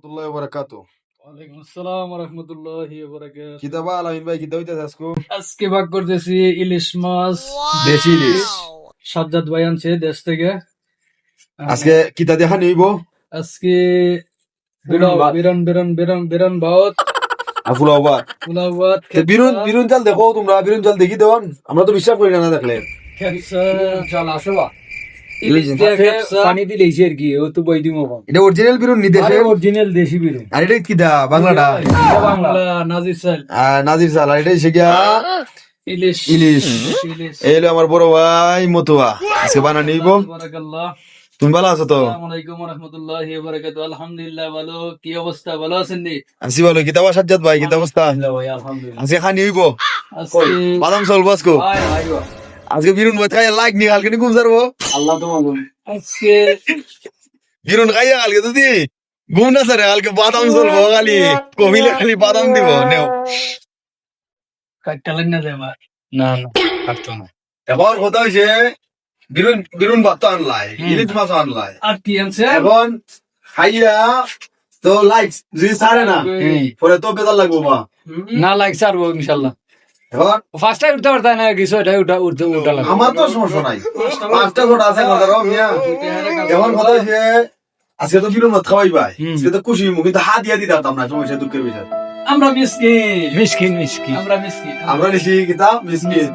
রহমতুল্লাহি ওয়া বারাকাতুহু। ওয়ালাইকুম আসসালাম ওয়া রাহমাতুল্লাহি ওয়া বারাকাতুহু। কিতাবা আলামিন ভাই কিতা হইতাছে আজকে? আজকে ভাগ করতেছি ইলিশ মাছ। দেশি ইলিশ। সাজ্জাদ ভাই আনছে দেশ থেকে। আজকে কিতা দেখা নিব? আজকে বিরন ভাত, আফুলা ওবা। পোলাও ভাত, বিরুন চাল দেখো তোমরা, বিরুন চাল দেখি দেন, আমরা তো বিশ্বাস করি না দেখলে। খেপসা, চল আসো বা ইলিশ দিয়ে খেপসা। পানি দিলেইছি আর কি ও তো বই দিমো এটা অরিজিনাল বিরুন নি দেশে। অরিজিনাল দেশি বিরু আর এটা কিতা বাংলাটা? বাংলা নাজির চাল, নাজির চাল। আর এটা শিখা ইলিশ ইলিশ। ইলিশ। এই হলো আমার বড় ভাই মতুয়া, আজকে বানা নিব। বারাকাল্লাহ। তুমি ভালো আছো তো? আসসালামু আলাইকুম ওয়া রাহমাতুল্লাহি ওয়া বারাকাতুহু। আলহামদুলিল্লাহ ভালো। কি অবস্থা, ভালো আছেন নি? আছি ভালো। কিতাবা সাজ্জাদ ভাই কিতা অবস্থা? ভাই আলহামদুলিল্লাহ আজকে খানি হইব আজকে বাদাম চলবো আজকে। আইও আজকে বিরুন ভাই খাই লাইক নি, কালকে নি ঘুম যাবো। আল্লাহ তোমাকে আজকে বিরুন খাইয়া কালকে যদি ঘুম না সারে, কালকে বাদাম চলবো, খালি কমিলে খালি বাদাম দিব নেও। কাটতে লাগনা যায় আমার। না না কাটতো না এখন কথা হয়েছে বিরুন ভাত তো আনলাই, ইলিশ মাছ আনলাই। আর কি আনছে? এখন খাইয়া তো লাইক যদি সারে না পরে তো বেজার লাগবো মা। না লাইক ছাড়বো ইনশাআল্লাহ। এখন ফার্স্ট টাইম উঠতে পারতা না কিছু এটা উঠা লাগে আমার তো সমস্যা নাই, পাঁচটা ছোট আছে কথা রো মিয়া। এখন কথা হয়েছে আজকে তো বিরুন ভাত খাওয়াই ভাই, আজকে তো খুশি হইবো, কিন্তু হাত দিয়া দিতে পারতাম না সমস্যা, দুঃখের বিষয়। আমরা মিসকিন, মিসকিন আমরা মিসকিন, আমরা নিশি কিতা মিসকিন।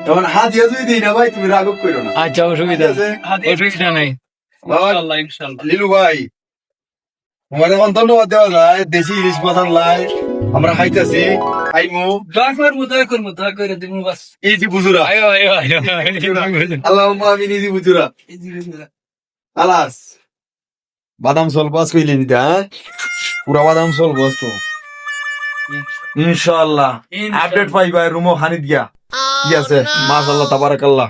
এখন হাত দিয়া যদি দিই না ভাই, তুমি রাগ করো না। আচ্ছা অসুবিধা ঠিক আছে? অসুবিধা নাই ইনশাআল্লাহ ইনশাআল্লাহ। লিলু ভাই তোমার এখন ধন্যবাদ দেওয়া যায়, দেশি ইলিশ মাছ আনলাই, আমরা খাইতেছি, খাইমু। দয়া করে দিমু বাস। ইজি বুজুরা, আইও আল্লাহুম্মা আমিন। ইজি বুজুরা আলাস বাদাম চলবো আজকে ইলিশ দিতে, হ্যাঁ পুরা বাদাম চলবো আজকে ইনশাআল্লাহ। আপডেট পাইবা রুমো হানি দিয়া। কি আছে মাশাআল্লাহ তাবারাকাল্লাহ।